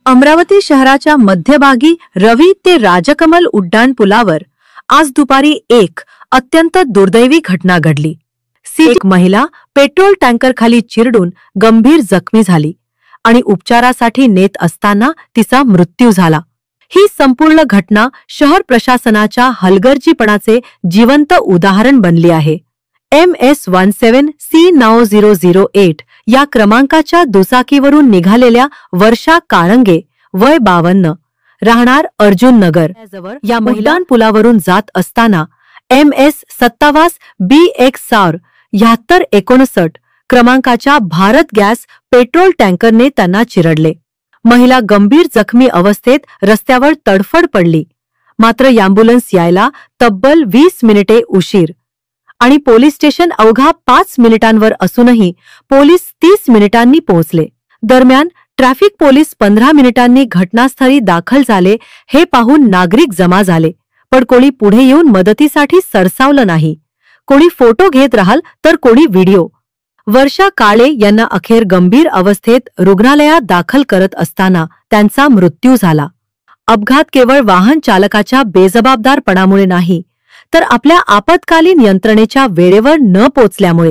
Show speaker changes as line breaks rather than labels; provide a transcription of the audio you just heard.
अमरावती शहराच्या मध्यभागी रवी ते राजकमल उड्डाण पुलावर आज दुपारी एक अत्यंत दुर्दैवी घटना घडली। एक महिला पेट्रोल टँकर खाली चिरडून गंभीर जखमी झाली आणि उपचारासाठी नेत असताना तिचा मृत्यू झाला। ही संपूर्ण घटना शहर प्रशासनाच्या हलगर्जीपणाचे जिवंत उदाहरण बनली आहे। MS17C9008 या क्रमांकाच्या दुचाकीवरून निघालेल्या वर्षा काळंगे वय 52 राहणार अर्जुन नगर या उड्डाण पुलावरून जात असताना MS57BX 7359 क्रमांकाच्या भारत गॅस पेट्रोल टँकरने त्यांना चिरडले। महिला गंभीर जखमी अवस्थेत रस्त्यावर तडफड पडली, मात्र अँब्युलन्स यायला तब्बल 20 मिनिटे उशीर आणि पोलीस स्टेशन अवघा 5 मिनिटांवर असूनही पोलीस 30 मिनिटांनी पोहोचले। दरम्यान ट्रॅफिक पोलीस 15 मिनिटांनी घटनास्थळी दाखल झाले। हे पाहून नागरिक जमा झाले, पण कोणी पुढे येऊन मदतीसाठी सरसावलं नाही। कोणी फोटो घेत राहाल तर कोणी व्हिडिओ। वर्षा काळे यांना अखेर गंभीर अवस्थेत रुग्णालयात दाखल करत असताना त्यांचा मृत्यू झाला। अपघात केवळ वाहन चालकाच्या बेजबाबदारपणामुळे नाही, तर आपल्या आपत्कालीन यंत्रणेच्या वेळेवर न पोचल्यामुळे